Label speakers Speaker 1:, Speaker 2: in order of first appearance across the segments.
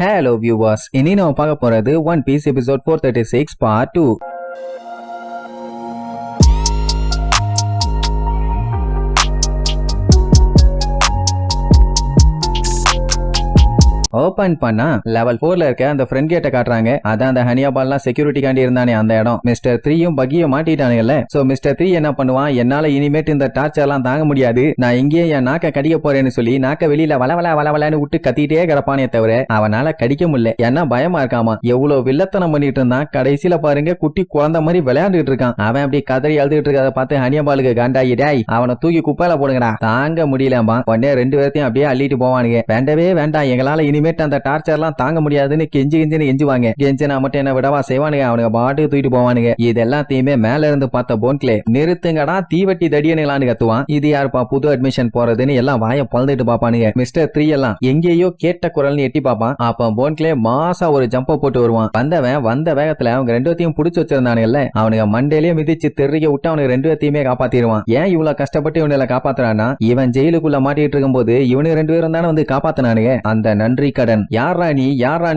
Speaker 1: Hello viewers, இனி நம்ம பார்க்க போறது One Piece episode 436 part 2. Open பண்ணா லெவல் 4ல இருக்க அந்த ஃப்ரண்ட் கேட்ட காட்டுறாங்க. அதான் அந்த ஹனியாபால்லாம் செக்யூரிட்டி காண்டி இருந்தானே அந்த இடம். மிஸ்டர் 3யும் பக்கியும் மாட்டிட்டானுங்கல்ல. சோ மிஸ்டர் 3 என்ன பண்ணுவான், என்னால இனிமேட்டு இந்த டார்ச்சர் எல்லாம் தாங்க முடியாது, நான் இங்கேயே என் நாக்க கடிக்க போறேன்னு சொல்லி நாக்க வெளியில வளவலன்னு விட்டு கத்திட்டே கிடப்பானே தவிர அவனால கடிக்க முடியல. ஏன்னா பயமா இருக்காமா. எவ்வளவு வில்லத்தனம் பண்ணிட்டு இருந்தான். கடைசியில பாருங்க குட்டி குழந்தை மாதிரி விளையாண்டுட்டு இருக்கான். அவன் அப்படி கதறி அழுதுட்டு இருக்கதை பார்த்து ஹனியாபாலுக்கு காண்டாயிடாய், அவனை தூக்கி குப்பையில போடுங்கடா, தாங்க முடியலம்பா. உடனே ரெண்டு பேர்த்தையும் அப்படியே அள்ளிட்டு போவானுங்க. வேண்டவே வேண்டாம், எங்களால இனிமேட்டு அந்த டார்ச்சர் எல்லாம் தாங்க முடியாதுன்னு கெஞ்சின்னு எஞ்சுவாங்க. கெஞ்சினா மட்டும் என்ன விடவா செய்வானுங்க, அவனுங்க பாட்டுக்கு தூக்கிட்டு போவானுங்க. இது எல்லாத்தையுமே மேல இருந்து பார்த்த போன்க்லே நிறுத்துங்கடா தீவட்டி தடியனு கத்துவான். இது யாருப்பா புது அட்மிஷன் போறதுன்னு எல்லாம் வாய பழுந்துட்டு பாப்பானுங்க. மிஸ்டர் 3 எல்லாம் எங்கேயோ கேட்ட குரல்னு எட்டி பாப்பான். அப்ப போன்க்லே மாசா ஒரு ஜம்ப போட்டு வருவான். வந்த வேகத்துல அவங்க ரெண்டு பேத்தையும் புடிச்சு வச்சிருந்தானுங்கல்ல, அவனுங்க மண்டையிலேயே மிதிச்சு தெருக விட்டு அவனுக்கு ரெண்டு பேத்தையுமே காப்பாத்திடுவான். ஏன் இவ்வளவு கஷ்டப்பட்டு இவனை காப்பாத்துறான்னா, இவன் ஜெயிலுக்குள்ள மாட்டிட்டு இருக்கும் போது இவனு ரெண்டு பேரும் தானே வந்து காப்பாத்தினானுங்க. அந்த நன்றி கடன். யாரா நீ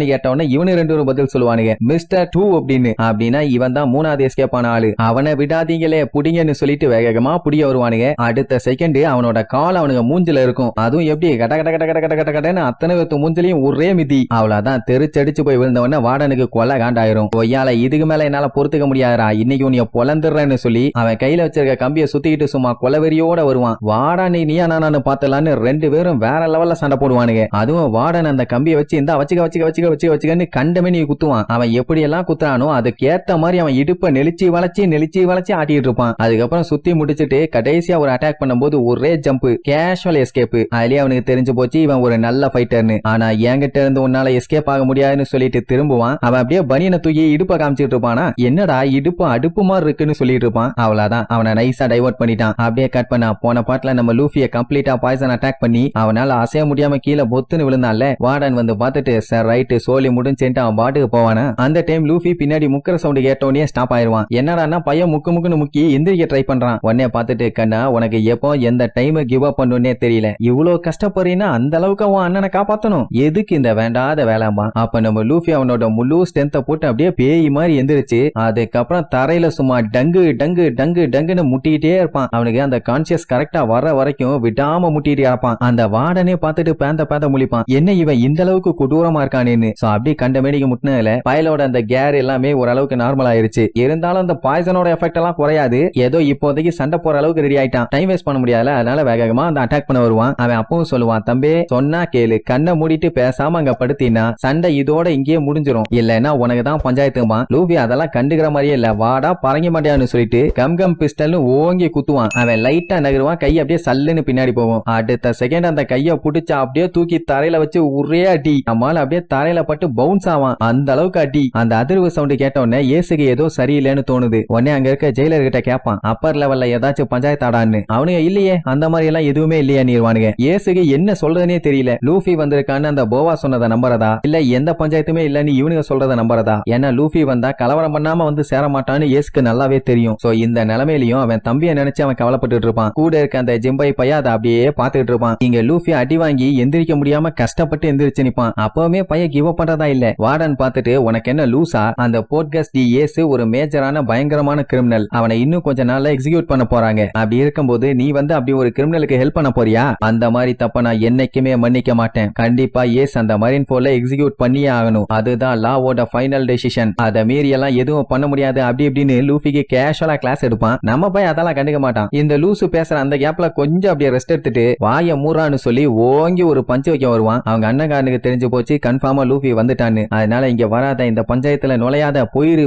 Speaker 1: கேட்டவன இவனு ரெண்டு பேரும் பதில் சொல்லுவானுங்க, மிஸ்டர் 2 அப்படின்னு. அப்படின்னா இவன் தான் மூணாவது எஸ்கேப் ஆன ஆளு. அவனை விடாதீங்களே புடிங்கன்னு சொல்லிட்டு வேகமா புடிய வருவானுங்க. அடுத்த செகண்ட் அவனோட கால் அவனுங்க மூஞ்சில இருக்கும். அதுவும் எப்படி கட கட கட கட கட கடன்னு அத்தனை பேத்து மூஞ்சிலையும் ஒரே மிதி. அவ்வளவுதான், தெரிச்சடிச்சு போய் விழுந்தவன வார்டனுக்கு கொலை காண்டாயிரும். கொய்யால இதுக்கு மேல என்னால பொறுத்துக்க முடியாதா, இன்னைக்கு உன்னைய பொலந்துடுறேன்னு சொல்லி அவன் கையில வச்சிருக்க கம்பியை சுத்திக்கிட்டு சும்மா கொலவெறியோட வருவான். வார்டன் நீயா நானு பாத்தலான்னு ரெண்டு பேரும் வேற லெவல்ல சண்டை போடுவானுங்க. அதுவும் வார்டன் அந்த கம்பியை வச்சு இந்த வச்சுக்கன்னு கண்டமே குத்துவான். அவன் எப்படி எல்லாம் குத்துறானோ அதுக்கு ஏத்த மாதிரி அவன் இடுப்ப நெளிச்சு வளைச்சு ஆட்டிட்டு இருப்பான். அதுக்கப்புறம் சுத்தி முடிச்சிட்டு கடைசியா ஒரு அட்டாக் பண்ணும்போது ஒரே ஜம்ப், கேஷுவல் எஸ்கேப். அதுலயே அவனுக்கு தெரிஞ்சு போச்சு இவன் ஒரு நல்ல ஃபைட்டர்னு. ஆனா என்கிட்ட இருந்து உன்னால எஸ்கேப் ஆக முடியாதுன்னு சொல்லிட்டு திரும்புவான். அவன் அப்படியே பனியனை தூக்கி இடுப்ப காமிச்சிட்டு இருப்பானா, என்னடா இடுப்பு அடுப்பு மாதிரி இருக்குன்னு சொல்லிட்டு இருப்பான். அவ்வளவுதான், அவனை நைஸா டைவர்ட் பண்ணிட்டான். அப்படியே கட் பண்ணா போன பாட்டுல நம்ம லூஃபிய கம்ப்ளீட்டா பாய்சன் அட்டாக் பண்ணி அவனால அசைய முடியாம கீழே பொத்துன்னு விழுந்தான்ல. வார்டன் வந்து பார்த்துட்டு சார் ரைட்டு சோலி முடிஞ்சுட்டு அவன் பாட்டுக்கு போவானா. அந்த டைம் லூஃபி பின்னாடி முக்கிற சவுண்ட் கேட்டோடனே ஸ்டாப் ஆயிருவான். என்னடான்னா பையன் முக்குன்னு முக்கி எந்திரிக்க ட்ரை பண்றான். உடனே பார்த்துட்டு கண்ணா உனக்கு எப்போ எந்த டைம் கிவ் அப் பண்ணுன்னே தெரியல, இவ்வளவு கஷ்டப்படுறீன்னா அந்த அளவுக்கு அவன் அண்ணனை காப்பாத்தணும், எதுக்கு இந்த வேண்டாத வேலைமா. அப்ப நம்ம லூஃபி அவனோட முழு ஸ்ட்ரென்த்தை போட்டு அப்படியே பேய் மாதிரி எந்திரிச்சு அதுக்கப்புறம் தரையில சும்மா டங்குன்னு முட்டிக்கிட்டே இருப்பான். அவனுக்கு அந்த கான்சியஸ் கரெக்டா வர வரைக்கும் விடாம முட்டிட்டு இருப்பான். அந்த வார்டனே பார்த்துட்டு பேந்த முழிப்பான், என்ன இவன் இந்த அளவுக்கு கொடூரமா இருக்கானேன்னு. சோ அப்படி கண்ட மேடிக்கு முட்டினதுல பயலோட அந்த கேர் எல்லாமே ஓரளவுக்கு நார்மல் ஆயிருச்சு. இருந்தாலும் அந்த பாய்சனோட எஃபெக்ட் எல்லாம் குறையாது. ஏதோ இப்போதைக்கு சண்டை போற அளவுக்கு ரெடி ஆயிட்டான். டைம் வேஸ்ட் பண்ண முடியாதுல, அதனால வேகமா அந்த அட்டாக் பண்ண வருவான். அவன் அப்பவும் சொல்லுவான், தம்பி சொன்னா கேளு, கண்ணை மூடிட்டு பேசாம அங்க படுத்தினா சண்டை இதோட இங்கேயே முடிஞ்சிரும், இல்லன்னா உனக்கு தான் பஞ்சாயத்துமா. லூபி அதெல்லாம் கண்டுக்கிற மாதிரியே இல்ல, வாடா பறங்க மாட்டியான்னு சொல்லிட்டு கம் பிஸ்டல்னு ஓங்கி குத்துவான். அவன் லைட்டா நகருவான், கை அப்படியே சல்லுன்னு பின்னாடி போகும். அடுத்த செகண்ட் அந்த கைய புடிச்சா அப்படியே தூக்கி தரையில வச்சு ஒரே அடி. நம்மால அப்படியே தரையில பட்டு பவுன்ஸ் ஆவான். அந்த அளவுக்கு அடி. அந்த அதிர்வு சவுண்ட் கேட்ட உடனே ஏசுக்கு ஏதோ சரியில்லைன்னு தோணுது. உடனே அங்க இருக்க ஜெயிலர் கிட்ட கேட்பான், அப்பர் லெவல்ல ஏதாச்சும் பஞ்சாயத்தாடான்னு. அவனுங்க இல்லையே, அந்த மாதிரி எல்லாம் எதுவுமே இல்லையா நீர்வானுங்க. ஏசுக்கு என்ன சொல்றதுனே தெரியல. லூஃபி வந்திருக்கான்னு அந்த போவா சொன்னதை நம்புறதா இல்ல எந்த பஞ்சாயத்துமே இல்லன்னு இவனுங்க சொல்றதை நம்புறதா. ஏன்னா லூஃபி வந்தா கலவரம் பண்ணாம வந்து சேர மாட்டான்னு ஏசுக்கு நல்லாவே தெரியும். சோ இந்த நிலைமையிலையும் அவன் தம்பியை நினைச்சு அவன் கவலைப்பட்டு இருப்பான். கூட இருக்க அந்த ஜிம்பை பையன் அதை அப்படியே பாத்துட்டு இருப்பான். இங்க லூஃபி அடி வாங்கி எந்திரிக்க முடியாம கஷ்டப்பட்டு எந்திரிச்சு நிப்பான். அப்பவுமே பையன் கிவ் அப் பண்றதா இல்ல. வார்டன் பார்த்துட்டு உனக்கு என்ன லூசா, அந்த போர்ட்கஸ் டி ஏசு ஒரு மேஜரான பயங்கரமான கிரிமினல், அவனை இன்னும் கொஞ்ச நாள்ல எக்ஸிக்யூட் பண்ண போறாங்க. அப்படி இருக்கும்போது நீ வந்து அப்படி ஒரு கிரிமினலுக்கு ஹெல்ப் பண்ண போறியா? அந்த மாதிரி தப்ப நான் என்னைக்குமே மன்னிக்க மாட்டேன். கண்டிப்பா ஏஸ் அந்த மரீன் போல எக்ஸிக்யூட் பண்ணியே ஆகணும், அதுதான் லாவோட ஃபைனல் டெசிஷன், அதை மீறி எல்லாம் எதுவும் பண்ண முடியாது அப்படி இப்படின்னு லூஃபிக்கு கேஷுவலா கிளாஸ் எடுப்பான். நம்ம போய் அதெல்லாம் கண்டுக்க மாட்டான். இந்த லூசு பேசுற அந்த கேப்ல கொஞ்சம் அப்படியே ரெஸ்ட் எடுத்துட்டு வாய மூறான்னு சொல்லி ஓங்கி ஒரு பஞ்சு வைக்க வருவான். அவங்க அண்ணகாரனுக்கு தெரிஞ்சு போச்சு கன்ஃபார்மா லூஃபி வந்துட்டான்னு. அதனால இங்க வராத, இந்த பஞ்சாயத்துல நுழையாத,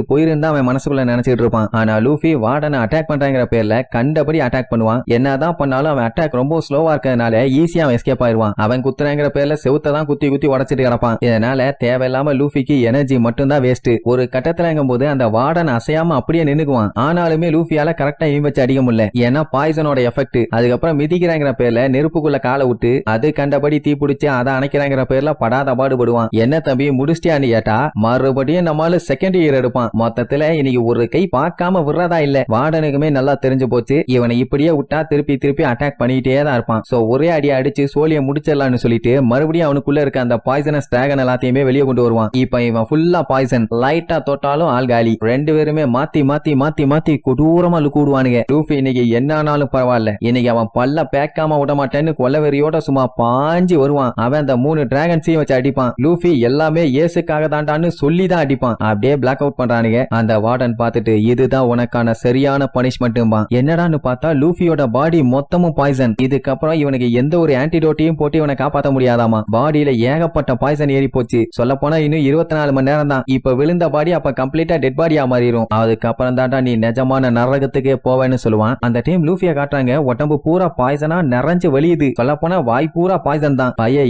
Speaker 1: போயிருந்தா அவன் மனசுக்குள்ள நினைச்சிட்டு இருப்பான். ஆனா லூஃபி வார்டனை அட்டாக் பண்றாங்கிற பேர்ல கண்டபடி அட்டாக் பண்ணுவான். என்னதான் பண்ணாலும் அவன் அட்டாக் ரொம்ப ஸ்லோவா இருக்கிறதுனால ஈஸியா அவன் எஸ்கேப் ஆயிருவான். அவன் குத்துறாங்கிற பேர்ல செவுத்த தான் குத்தி உடைச்சிட்டு கிடப்பான். இதனால தேவையில்லாம லூஃபிக்கு எனர்ஜி மட்டும் தான் வேஸ்ட். ஒரு கட்டத்துலங்கும் போது அந்த வார்டன் அசையாம அப்படியே நின்னுக்குவான். ஆனாலுமே லூஃபியால கரெக்டா எய்ம் வச்சு அடிக்க முடியல, ஏன்னா பாய்சனோட எஃபெக்ட். அதுக்கப்புறம் மிதிக்கிறாங்கிற பேர்ல நெருப்புக்குள்ள காலை விட்டு அது கண்டபடி தீ பிடிச்சு அதை அணைக்கிறாங்கிற பேர்ல படாத பாடுபடுவான். என்ன தம்பி முடிச்சிட்டியான்னு கேட்டா மறுபடியும் நம்மால செகண்ட் இயர் எடுப்பான். மொத்தத்துல இன்னைக்கு ஒரு கை பார்க்காம விடுறதா இல்ல. வார்டனுக்குமே நல்லா தெரிஞ்சு போச்சு, இவனை இப்படியே விட்டா திருப்பி திருப்பி அட்டாக் பண்ணிட்டே தான் இருப்பான். சோ ஒரே அடியை அடிச்சு சோழிய முடிச்சிடலாம்னு சொல்லிட்டு மறுபடியும் அவனுக்குள்ள இருக்க அந்த பாய்சனஸ் டிராகன் எல்லாத்தையுமே வெளியே கொண்டு வருவான். இப்ப இவன் ஃபுல்லா பாய்சன், லைட்டா தொட்டாலும் ஆள் காலி. ரெண்டு பேருமே மாத்தி மாத்தி மாத்தி மாத்தி கொடூரமா கூடுவானுங்க. லூஃபி இன்னைக்கு என்ன ஆனாலும் பரவாயில்ல, இன்னைக்கு அவன் பல்ல பேக்காம விட மாட்டேன்னு கொலவெறியோட சும்மா பாஞ்சு வருவான். அவன் அந்த 3 டிராகன்ஸையும் வச்சு அடிப்பான். லூஃபி எல்லாமே ஏசுக்காக தாண்டான்னு சொல்லி தான் அடிப்பான். அப்படியே பிளாக் அவுட் பண்றானுங்க. அந்த வார்டன் பார்த்துட்டு இதுதான் உனக்கான சரியான பனிஷ்மெண்ட்டும்பா. என்னடான்னு பார்த்தா லூஃபியோட பாடி மொத்தமும் பாய்சன். இதுக்கப்புறம் இவனுக்கு எந்த ஒரு ஆன்டிடோட்டையும் போட்டு இவனை காப்பாற்ற முடியாதாமா. பாடியில ஏகப்பட்ட பாய்சன் ஏறி போச்சு. சொல்ல போனா இன்னும் 24 மணி நேரம் தான். இப்ப விழுந்த பாடி அப்ப கம்ப்ளீட்டா டெட் பாடியா மாறிடும். அதுக்கப்புறம் தாண்டா நீ நிஜமான நரகத்துக்கே போவேன்னு சொல்லுவான். அந்த டைம் லூஃபிய காட்டுறாங்க, உடம்பு பூரா பாய்சனா நிறைஞ்சு வெளியுது. சொல்ல போனா வாய் பூரா பாய்சன் தான். பைய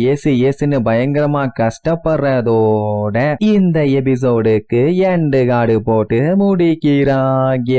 Speaker 1: ஏசுன்னு பயங்கரமா கஷ்டப்படுறதோட இந்த எபிசோடுக்கு எண்டு கார்டு போட்டு முடிக்கிறாங்க.